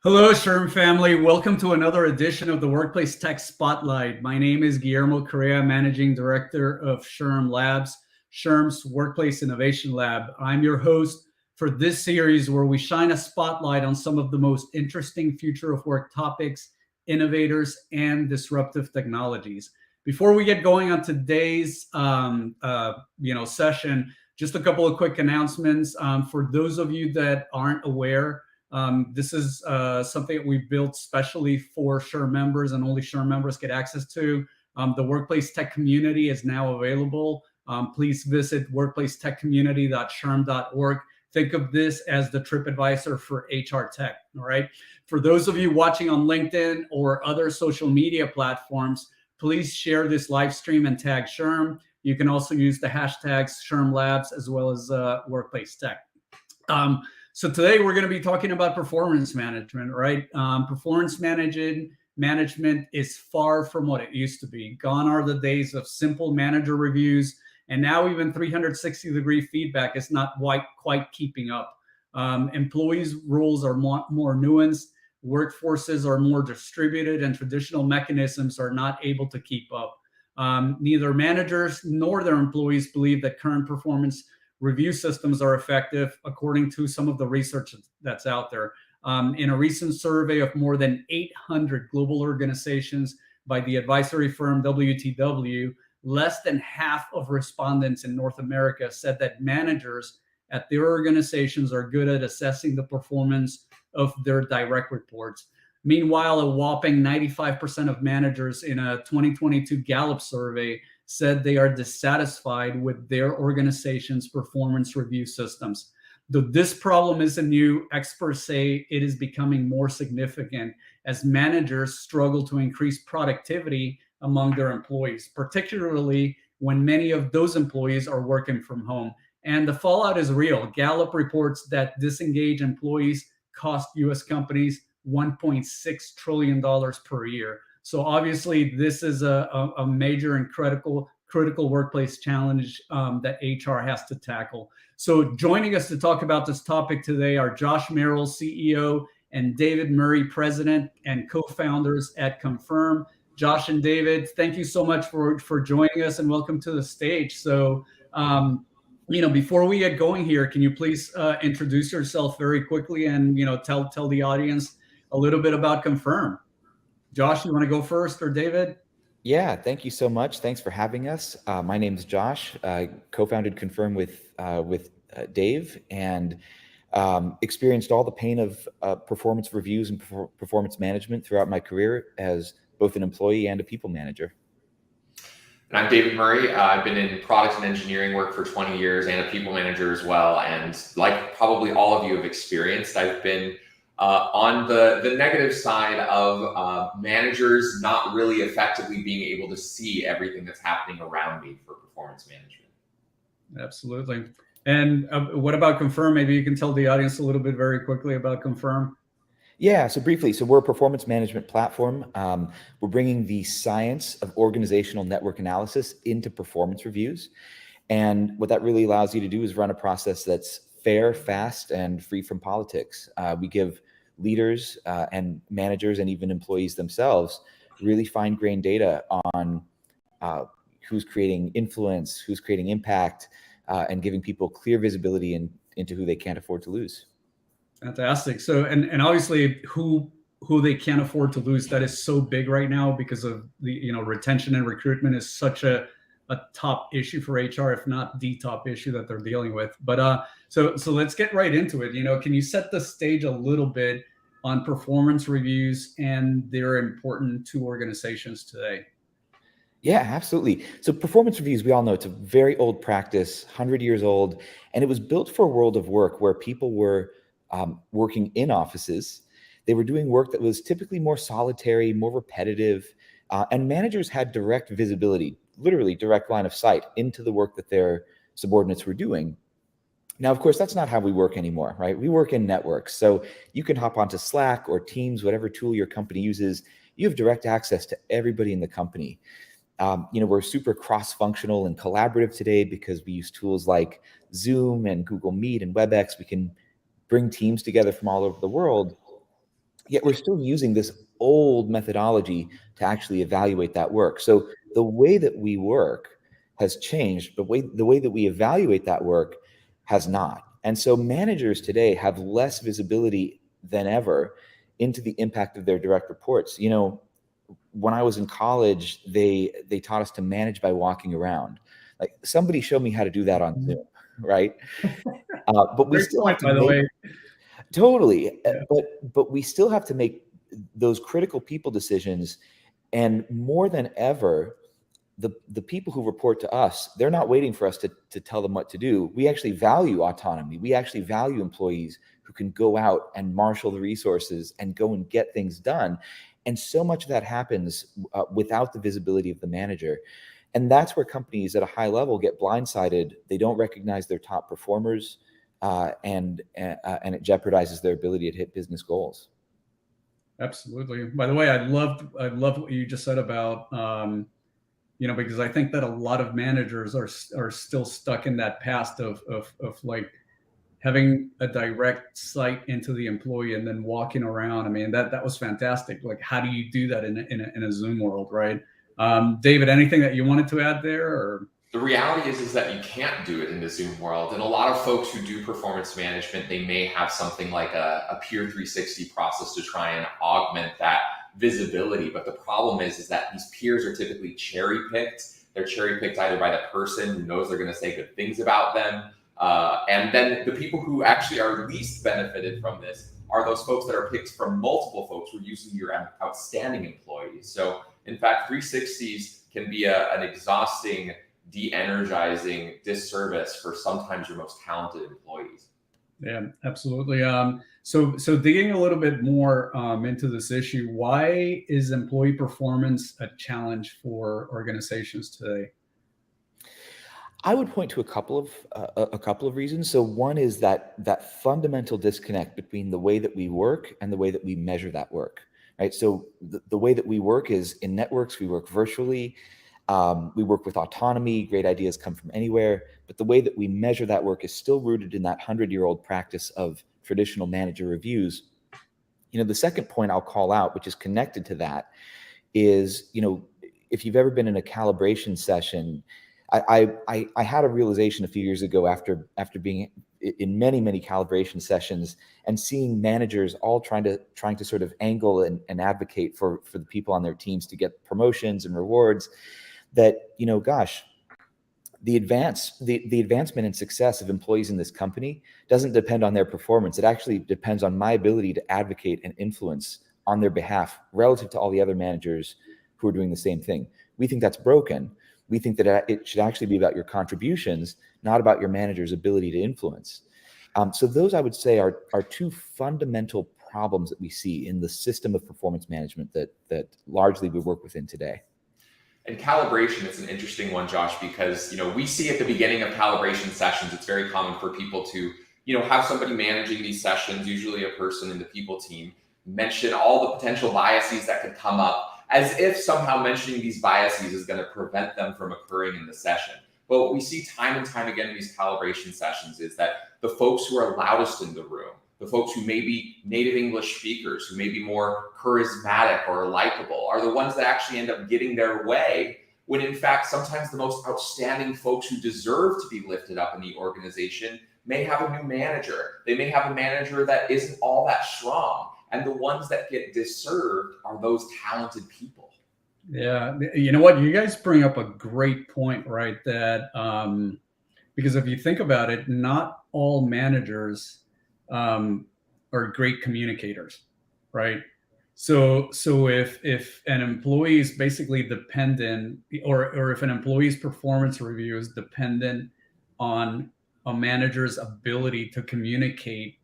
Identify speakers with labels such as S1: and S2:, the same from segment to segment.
S1: Hello, SHRM family. Welcome to another edition of the WorkplaceTech Spotlight. My name is Guillermo Corea, Managing Director of SHRM Labs, SHRM's Workplace Innovation Lab. I'm your host for this series where we shine a spotlight on some of the most interesting future of work topics, innovators, and disruptive technologies. Before we get going on today's session, just a couple of quick announcements. For those of you that aren't aware, this is something that we built specially for SHRM members, and only SHRM members get access to. The Workplace Tech community is now available. Please visit workplacetechcommunity.shrm.org. Think of this as the TripAdvisor for HR tech. All right. For those of you watching on LinkedIn or other social media platforms, please share this live stream and tag SHRM. You can also use the hashtags SHRM Labs as well as Workplace Tech. So today we're going to be talking about performance management, right? Performance management is far from what it used to be. Gone are the days of simple manager reviews, and now even 360-degree feedback is not quite keeping up. Employees' roles are more nuanced, workforces are more distributed, and traditional mechanisms are not able to keep up. Neither managers nor their employees believe that current performance review systems are effective, according to some of the research that's out there. In a recent survey of more than 800 global organizations by the advisory firm WTW, less than half of respondents in North America said that managers at their organizations are good at assessing the performance of their direct reports. Meanwhile, a whopping 95% of managers in a 2022 Gallup survey said they are dissatisfied with their organization's performance review systems. Though this problem isn't new, experts say it is becoming more significant as managers struggle to increase productivity among their employees, particularly when many of those employees are working from home. And the fallout is real. Gallup reports that disengaged employees cost U.S. companies $1.6 trillion per year. So obviously, this is a major and critical workplace challenge that HR has to tackle. So joining us to talk about this topic today are Josh Merrill, CEO, and David Murray, President and co-founders at Confirm. Josh and David, thank you so much for joining us and welcome to the stage. So, before we get going here, can you please introduce yourself very quickly and tell the audience a little bit about Confirm? Josh, you want to go first, or David?
S2: Yeah, thank you so much. Thanks for having us. My name is Josh. I co-founded Confirm with Dave, and experienced all the pain of performance reviews and performance management throughout my career as both an employee and a people manager.
S3: And I'm David Murray. I've been in product and engineering work for 20 years and a people manager as well. And like probably all of you have experienced, I've been on the negative side of managers not really effectively being able to see everything that's happening around me for performance management.
S1: Absolutely. And what about Confirm? Maybe you can tell the audience a little bit very quickly about Confirm.
S2: Yeah, so briefly, we're a performance management platform. We're bringing the science of organizational network analysis into performance reviews. And what that really allows you to do is run a process that's fair, fast, and free from politics. We give leaders and managers and even employees themselves really fine-grained data on who's creating influence, who's creating impact, and giving people clear visibility into who they can't afford to lose.
S1: Fantastic. So, and obviously who they can't afford to lose, that is so big right now because of the, retention and recruitment is such a top issue for HR, if not the top issue that they're dealing with. But so let's get right into it. Can you set the stage a little bit on performance reviews and their importance to organizations today?
S2: Yeah, absolutely. So performance reviews, we all know it's a very old practice, 100 years old, and it was built for a world of work where people were working in offices. They were doing work that was typically more solitary, more repetitive, and managers had direct visibility, literally direct line of sight into the work that their subordinates were doing. Now, of course, that's not how we work anymore, right? We work in networks. So you can hop onto Slack or Teams, whatever tool your company uses. You have direct access to everybody in the company. We're super cross-functional and collaborative today because we use tools like Zoom and Google Meet and WebEx. We can bring teams together from all over the world. Yet we're still using this old methodology to actually evaluate that work. So the way that we work has changed, but the way that we evaluate that work has not. And so managers today have less visibility than ever into the impact of their direct reports. You know, when I was in college, they taught us to manage by walking around. Like, somebody showed me how to do that on Zoom, right? But we
S1: Great
S2: still have
S1: point,
S2: to
S1: by the
S2: make
S1: way.
S2: totally,
S1: Yeah.
S2: but we still have to make those critical people decisions, and more than ever, the people who report to us, they're not waiting for us to tell them what to do. We actually value autonomy. We actually value employees who can go out and marshal the resources and go and get things done. And so much of that happens without the visibility of the manager. And that's where companies at a high level get blindsided. They don't recognize their top performers, and it jeopardizes their ability to hit business goals.
S1: Absolutely. By the way, I loved what you just said about, because I think that a lot of managers are still stuck in that past of like having a direct sight into the employee and then walking around. I mean, that was fantastic. Like, how do you do that in a Zoom world, right? David, anything that you wanted to add there? Or?
S3: The reality is that you can't do it in the Zoom world. And a lot of folks who do performance management, they may have something like a peer 360 process to try and augment that visibility. But the problem is that these peers are typically cherry picked. They're cherry picked either by the person who knows they're going to say good things about them. And then the people who actually are least benefited from this are those folks that are picked from multiple folks who are using your outstanding employees. So in fact, 360s can be an exhausting, de-energizing disservice for sometimes your most talented employees.
S1: Yeah, absolutely. So digging a little bit more into this issue, why is employee performance a challenge for organizations today?
S2: I would point to a couple of reasons. So one is that fundamental disconnect between the way that we work and the way that we measure that work, right? So the way that we work is in networks. We work virtually. We work with autonomy. Great ideas come from anywhere. But the way that we measure that work is still rooted in that 100-year-old practice of traditional manager reviews. The second point I'll call out, which is connected to that, is, if you've ever been in a calibration session, I had a realization a few years ago after being in many calibration sessions and seeing managers all trying to sort of angle and advocate for the people on their teams to get promotions and rewards, that, gosh, the advancement and success of employees in this company doesn't depend on their performance. It actually depends on my ability to advocate and influence on their behalf relative to all the other managers who are doing the same thing. We think that's broken. We think that it should actually be about your contributions, not about your manager's ability to influence. So those, I would say, are two fundamental problems that we see in the system of performance management that largely we work within today.
S3: And calibration is an interesting one, Josh, because we see at the beginning of calibration sessions, it's very common for people to have somebody managing these sessions, usually a person in the people team, mention all the potential biases that could come up, as if somehow mentioning these biases is going to prevent them from occurring in the session. But what we see time and time again in these calibration sessions is that the folks who are loudest in the room, the folks who may be native English speakers, who may be more charismatic or likable, are the ones that actually end up getting their way, when in fact, sometimes the most outstanding folks who deserve to be lifted up in the organization may have a new manager. They may have a manager that isn't all that strong. And the ones that get disserved are those talented people.
S1: Yeah, you know what? You guys bring up a great point, right? That because if you think about it, not all managers are great communicators, right? So if an employee is basically dependent, or if an employee's performance review is dependent on a manager's ability to communicate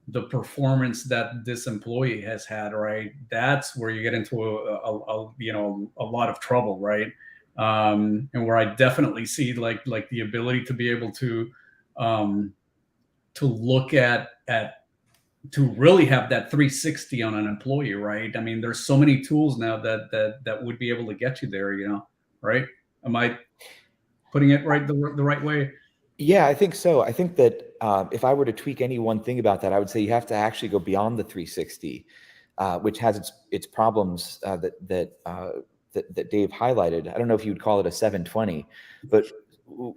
S1: the performance that this employee has had, right? That's where you get into a lot of trouble, right? And where I definitely see like the ability to be able to look at to really have that 360 on an employee, right? I mean, there's so many tools now that would be able to get you there, right? Am I putting it right the right way?
S2: Yeah, I think so. I think that if I were to tweak any one thing about that, I would say you have to actually go beyond the 360. which has its problems that Dave highlighted. I don't know if you would call it a 720, but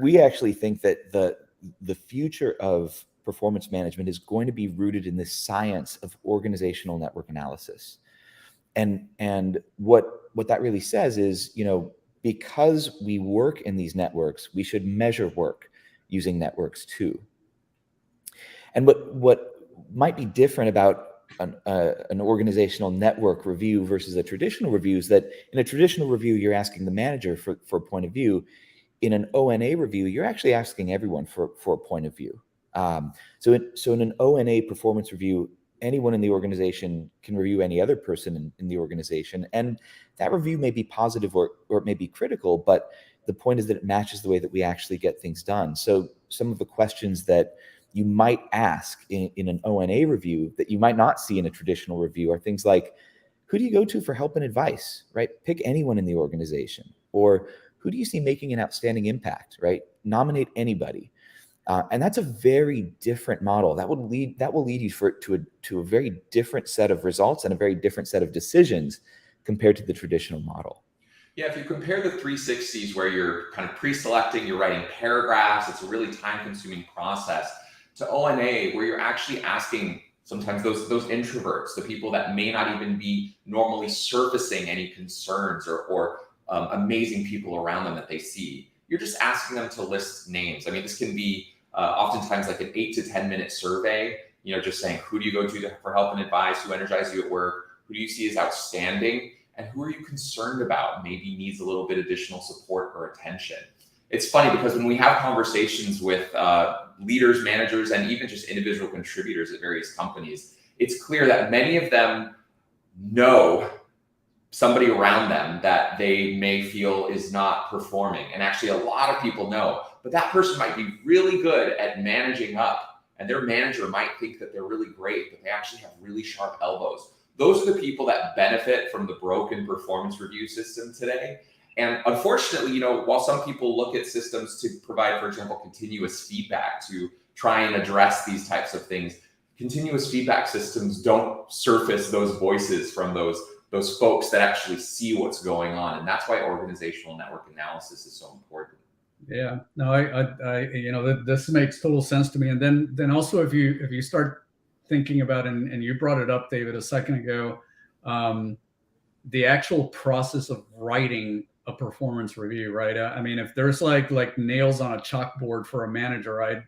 S2: we actually think that the future of performance management is going to be rooted in the science of organizational network analysis. And what that really says is, because we work in these networks, we should measure work using networks too. And what might be different about an organizational network review versus a traditional review is that in a traditional review, you're asking the manager for a point of view. In an ONA review, you're actually asking everyone for a point of view. So in an ONA performance review, anyone in the organization can review any other person in the organization. And that review may be positive or it may be critical, but the point is that it matches the way that we actually get things done. So some of the questions that you might ask in an ONA review that you might not see in a traditional review are things like, who do you go to for help and advice, right? Pick anyone in the organization. Or who do you see making an outstanding impact, right? Nominate anybody. And that's a very different model. That will lead you to a very different set of results and a very different set of decisions compared to the traditional model.
S3: Yeah, if you compare the 360s where you're kind of pre-selecting, you're writing paragraphs, it's a really time-consuming process, to ONA where you're actually asking sometimes those introverts, the people that may not even be normally surfacing any concerns or amazing people around them that they see. You're just asking them to list names. I mean, this can be oftentimes like an 8 to 10 minute survey, just saying, who do you go to for help and advice? Who energizes you at work? Who do you see as outstanding? And who are you concerned about? Maybe needs a little bit additional support or attention. It's funny because when we have conversations with leaders, managers, and even just individual contributors at various companies, it's clear that many of them know somebody around them that they may feel is not performing. And actually a lot of people know, but that person might be really good at managing up and their manager might think that they're really great, but they actually have really sharp elbows. Those are the people that benefit from the broken performance review system today. And unfortunately, while some people look at systems to provide, for example, continuous feedback to try and address these types of things, continuous feedback systems don't surface those voices from those folks that actually see what's going on. And that's why organizational network analysis is so important.
S1: Yeah, no, I this makes total sense to me. And then also if you start thinking about, and you brought it up, David, a second ago, the actual process of writing a performance review, right? I mean, if there's like nails on a chalkboard for a manager, right?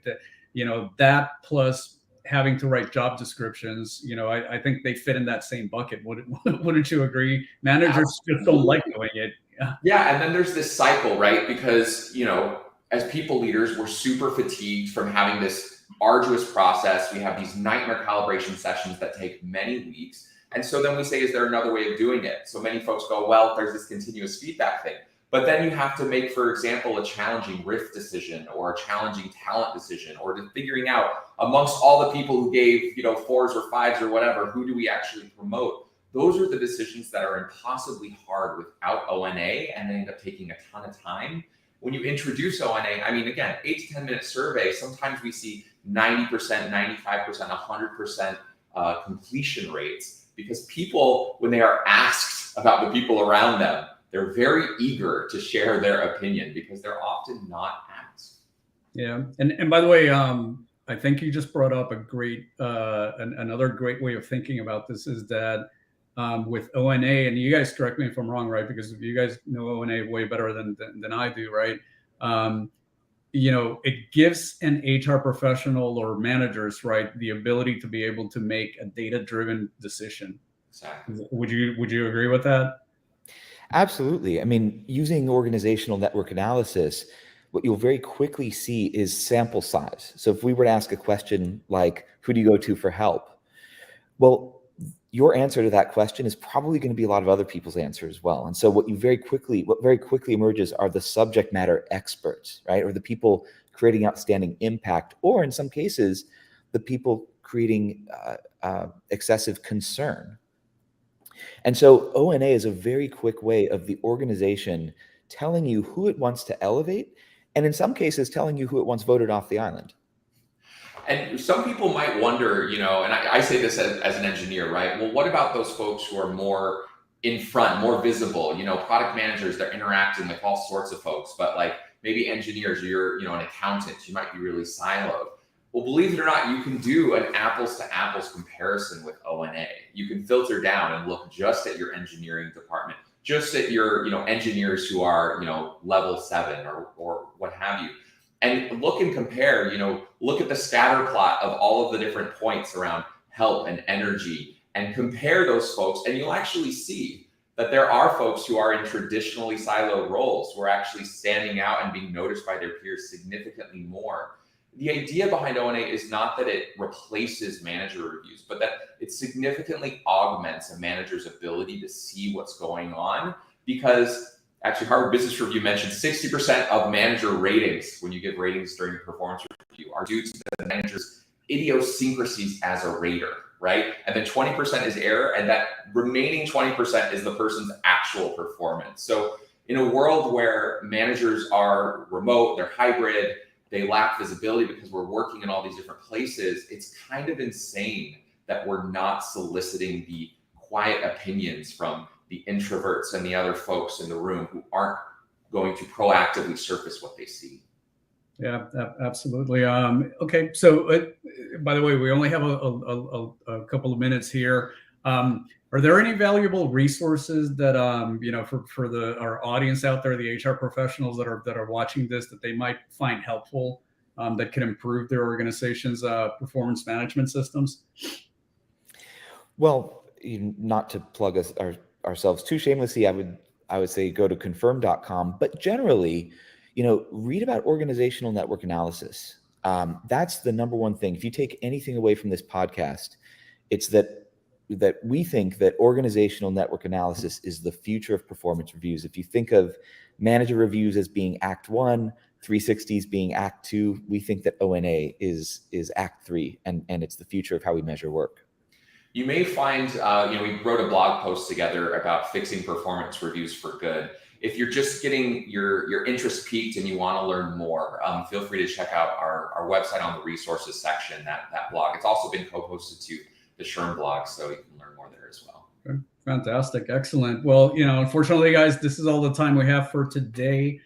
S1: That plus having to write job descriptions, I think they fit in that same bucket. Wouldn't you agree? Managers just don't like doing it.
S3: Yeah, and then there's this cycle, right? Because, as people leaders, we're super fatigued from having this arduous process. We have these nightmare calibration sessions that take many weeks. And so then we say, is there another way of doing it? So many folks go, well, there's this continuous feedback thing. But then you have to make, for example, a challenging riff decision or a challenging talent decision, or to figuring out amongst all the people who gave, 4s or 5s or whatever, who do we actually promote? Those are the decisions that are impossibly hard without ONA, and they end up taking a ton of time. When you introduce ONA, I mean, again, 8 to 10 minute survey, sometimes we see 90%, 95%, 100% completion rates, because people, when they are asked about the people around them, they're very eager to share their opinion because they're often not asked.
S1: Yeah, and by the way, I think you just brought up a great another great way of thinking about this is that with ONA, and you guys correct me if I'm wrong, right? Because you guys know ONA way better than I do, right? It gives an HR professional or managers, right, the ability to be able to make a data-driven decision.
S3: Exactly.
S1: Would you agree with that?
S2: Absolutely. I mean, using organizational network analysis, what you'll very quickly see is sample size. So if we were to ask a question like, who do you go to for help? Well, your answer to that question is probably going to be a lot of other people's answer as well. And so what very quickly emerges are the subject matter experts, right? Or the people creating outstanding impact, or in some cases, the people creating excessive concern. And so ONA is a very quick way of the organization telling you who it wants to elevate, and in some cases telling you who it wants voted off the island.
S3: And some people might wonder, you know, and I say this as an engineer, right? Well, what about those folks who are more in front, more visible? You know, product managers, they're interacting with all sorts of folks, but like maybe engineers, you're, you know, an accountant, you might be really siloed. Well, believe it or not, you can do an apples to apples comparison with ONA. You can filter down and look just at your engineering department, just at your, you know, engineers who are, you know, level 7 or what have you. And look and compare, you know, look at the scatter plot of all of the different points around help and energy and compare those folks. And you'll actually see that there are folks who are in traditionally siloed roles who are actually standing out and being noticed by their peers significantly more. The idea behind ONA is not that it replaces manager reviews, but that it significantly augments a manager's ability to see what's going on. Because actually, Harvard Business Review mentioned 60% of manager ratings, when you give ratings during performance review, are due to the manager's idiosyncrasies as a rater, right? And then 20% is error, and that remaining 20% is the person's actual performance. So in a world where managers are remote, they're hybrid, they lack visibility because we're working in all these different places, it's kind of insane that we're not soliciting the quiet opinions from the introverts and the other folks in the room who aren't going to proactively surface what they see.
S1: Yeah, absolutely. Okay, so by the way, we only have a couple of minutes here. Are there any valuable resources that you know, for our audience out there, the HR professionals that are watching this, that they might find helpful, that can improve their organization's performance management systems?
S2: Well, not to plug ourselves too shamelessly, I would say go to confirm.com, but generally, you know, read about organizational network analysis. That's the number one thing. If you take anything away from this podcast, it's that we think that organizational network analysis is the future of performance reviews. If you think of manager reviews as being Act 1, 360s being Act 2, we think that ONA is Act 3, and it's the future of how we measure work.
S3: You may find, you know, we wrote a blog post together about fixing performance reviews for good. If you're just getting your interest piqued and you want to learn more, feel free to check out our website on the resources section, that blog. It's also been co-posted to the SHRM blog, so you can learn more there as well.
S1: Okay. Fantastic. Excellent. Well, you know, unfortunately, guys, this is all the time we have for today.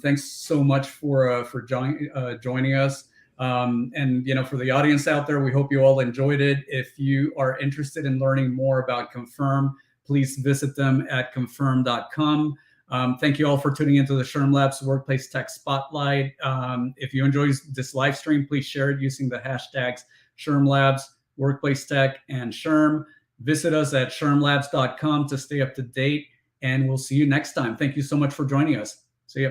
S1: Thanks so much for joining us. And, you know, for the audience out there, we hope you all enjoyed it. If you are interested in learning more about Confirm, please visit them at confirm.com. Thank you all for tuning into the SHRM Labs Workplace Tech Spotlight. If you enjoy this live stream, please share it using the hashtags SHRM Labs, Workplace Tech, and SHRM. Visit us at shrmlabs.com to stay up to date, and we'll see you next time. Thank you so much for joining us. See ya.